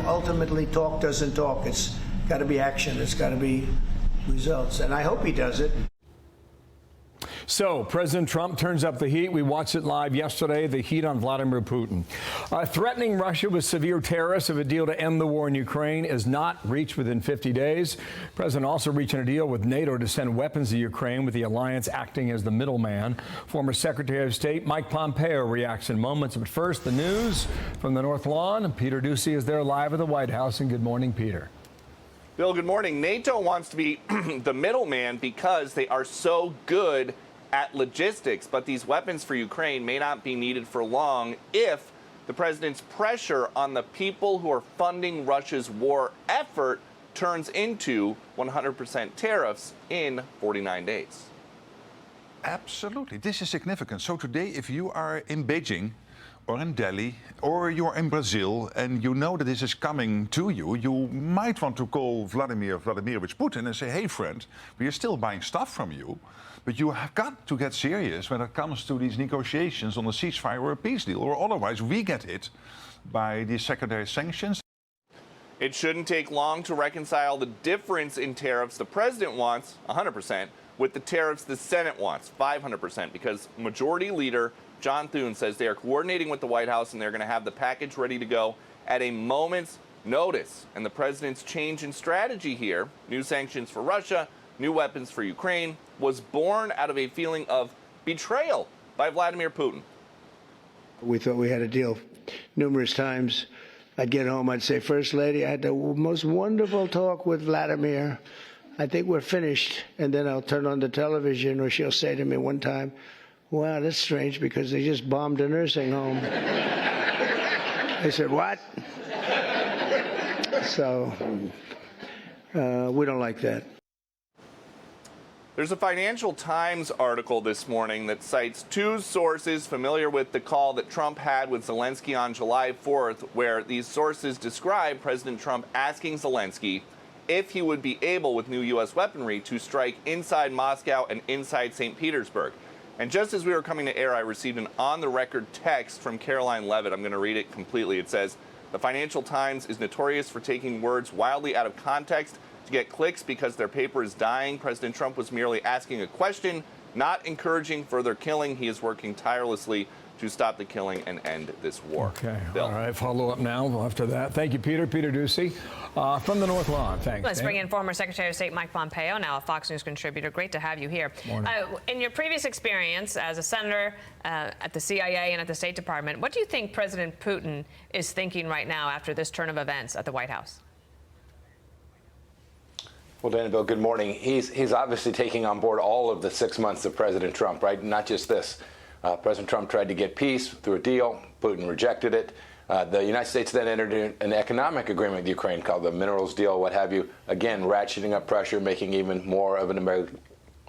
ultimately talk doesn't talk. It's got to be action. It's got to be results. And I hope he does it. So President Trump turns up the heat. We watched it live yesterday, the heat on Vladimir Putin. Threatening Russia with severe tariffs if a deal to end the war in Ukraine is not reached within 50 days. The president also reaching a deal with NATO to send weapons to Ukraine, with the alliance acting as the middleman. Former Secretary of State Mike Pompeo reacts in moments. But first, the news from the North Lawn. Peter Doocy is there live at the White House. And good morning, Peter. Bill, good morning. NATO wants to be the middleman because they are so good at logistics, but these weapons for Ukraine may not be needed for long if the president's pressure on the people who are funding Russia's war effort turns into 100% tariffs in 49 days. Absolutely. This is significant. So today, if you are in Beijing or in Delhi or you're in Brazil and you know that this is coming to you, you might want to call Vladimir Vladimirovich Putin and say, hey, friend, we are still buying stuff from you, but you have got to get serious when it comes to these negotiations on a ceasefire or a peace deal, or otherwise we get hit by these secondary sanctions. It shouldn't take long to reconcile the difference in tariffs the president wants, 100%, with the tariffs the Senate wants, 500%, because Majority Leader John Thune says they are coordinating with the White House and they're going to have the package ready to go at a moment's notice. And the president's change in strategy here, new sanctions for Russia, new weapons for Ukraine, was born out of a feeling of betrayal by Vladimir Putin. We thought we had a deal numerous times. I'd get home, I'd say, First Lady, I had the most wonderful talk with Vladimir. I think we're finished. And then I'll turn on the television, or she'll say to me one time, wow, that's strange because they just bombed a nursing home. I said, what? So we don't like that. There's a Financial Times article this morning that cites two sources familiar with the call that Trump had with Zelensky on July 4th, where these sources describe President Trump asking Zelensky if he would be able, with new U.S. weaponry, to strike inside Moscow and inside St. Petersburg. And just as we were coming to air, I received an on-the-record text from Caroline Levitt. I'm going to read it completely. It says, the Financial Times is notorious for taking words wildly out of context to get clicks because their paper is dying. President Trump was merely asking a question, not encouraging further killing. He is working tirelessly to stop the killing and end this war. Okay. Bill. All right. Follow up now after that. Thank you, Peter. Peter Doocy from the North Lawn. Thanks. Let's bring in former Secretary of State Mike Pompeo, now a Fox News contributor. Great to have you here. In your previous experience as a senator at the CIA and at the State Department, what do you think President Putin is thinking right now after this turn of events at the White House? Well, Dana, Bill, good morning. He's obviously taking on board all of the 6 months of President Trump, right? Not just this. President Trump tried to get peace through a deal. Putin rejected it. The United States then entered an economic agreement with Ukraine called the minerals deal, what have you. Again, ratcheting up pressure, making even more of an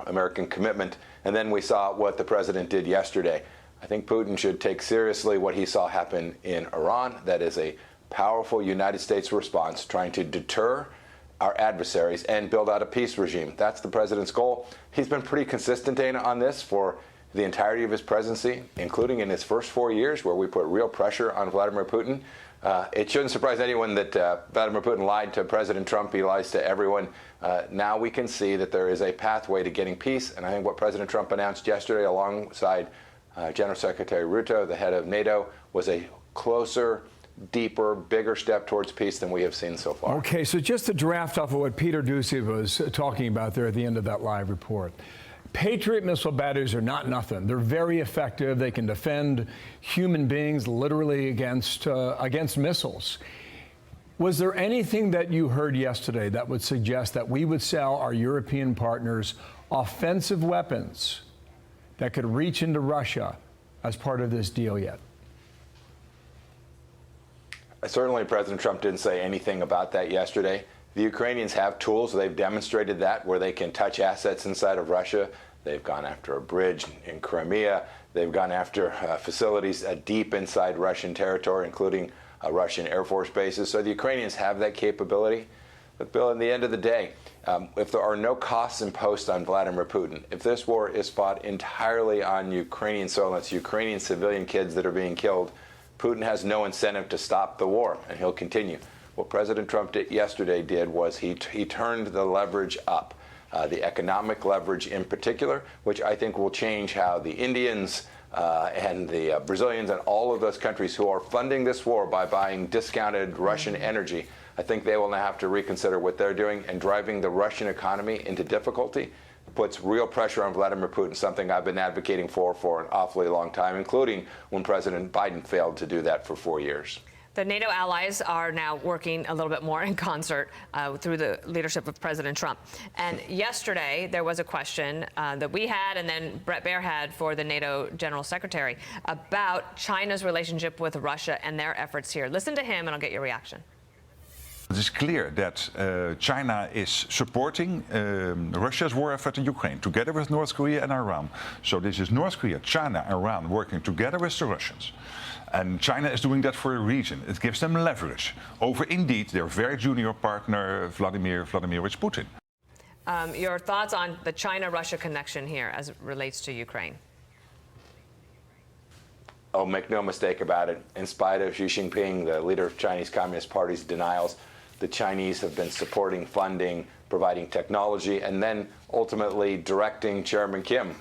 American commitment. And then we saw what the president did yesterday. I think Putin should take seriously what he saw happen in Iran. That is a powerful United States response trying to deter our adversaries and build out a peace regime. That's the president's goal. He's been pretty consistent, Dana, on this for the entirety of his presidency, including in his first 4 years, where we put real pressure on Vladimir Putin. It shouldn't surprise anyone that Vladimir Putin lied to President Trump. He lies to everyone. Now we can see that there is a pathway to getting peace. And I think what President Trump announced yesterday alongside General Secretary Rutte, the head of NATO, was a closer, deeper, bigger step towards peace than we have seen so far. Okay, so just to draft off of what Peter Doocy was talking about there at the end of that live report. Patriot missile batteries are not nothing. They're very effective. They can defend human beings literally against missiles. Was there anything that you heard yesterday that would suggest that we would sell our European partners offensive weapons that could reach into Russia as part of this deal yet? Certainly, President Trump didn't say anything about that yesterday. The Ukrainians have tools. They've demonstrated that, where they can touch assets inside of Russia. They've gone after a bridge in Crimea. They've gone after facilities deep inside Russian territory, including Russian Air Force bases. So the Ukrainians have that capability. But, Bill, in the end of the day, if there are no costs imposed on Vladimir Putin, if this war is fought entirely on Ukrainian soil, it's Ukrainian civilian kids that are being killed, Putin has no incentive to stop the war, and he'll continue. What President Trump yesterday did was he turned the leverage up, the economic leverage in particular, which I think will change how the Indians and the Brazilians and all of those countries who are funding this war by buying discounted Russian energy, I think they will now have to reconsider what they're doing, and driving the Russian economy into difficulty puts real pressure on Vladimir Putin, something I've been advocating for an awfully long time, including when President Biden failed to do that for 4 years. The NATO allies are now working a little bit more in concert through the leadership of President Trump. And yesterday, there was a question that we had and then Bret Baier had for the NATO General Secretary about China's relationship with Russia and their efforts here. Listen to him and I'll get your reaction. It is clear that China is supporting Russia's war effort in Ukraine, together with North Korea and Iran. So this is North Korea, China, Iran working together with the Russians. And China is doing that for a reason. It gives them leverage over, indeed, their very junior partner, Vladimirovich Putin. Your thoughts on the China-Russia connection here as it relates to Ukraine? Oh, make no mistake about it. In spite of Xi Jinping, the leader of Chinese Communist Party's denials, the Chinese have been supporting, funding, providing technology, and then ultimately directing Chairman Kim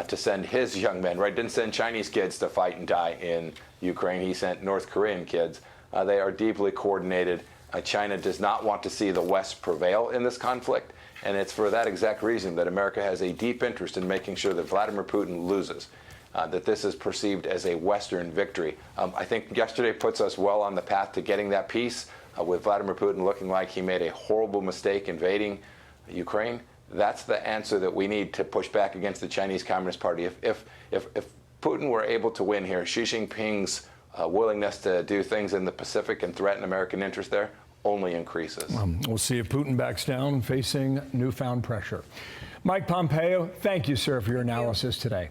to send his young men, right? Didn't send Chinese kids to fight and die in Ukraine. He sent North Korean kids. They are deeply coordinated. China does not want to see the West prevail in this conflict. And it's for that exact reason that America has a deep interest in making sure that Vladimir Putin loses, that this is perceived as a Western victory. I think yesterday puts us well on the path to getting that peace, with Vladimir Putin looking like he made a horrible mistake invading Ukraine. That's the answer that we need to push back against the Chinese Communist Party. If Putin were able to win here, Xi Jinping's willingness to do things in the Pacific and threaten American interests there only increases. We'll see if Putin backs down, facing newfound pressure. Mike Pompeo, thank you, sir, for your analysis today.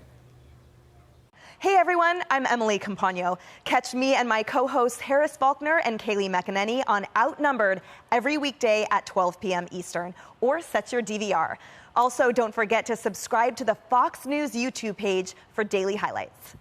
Hey everyone, I'm Emily Campagno. Catch me and my co-hosts Harris Faulkner and Kaylee McEnany on Outnumbered every weekday at 12 p.m. Eastern, or set your DVR. Also, don't forget to subscribe to the Fox News YouTube page for daily highlights.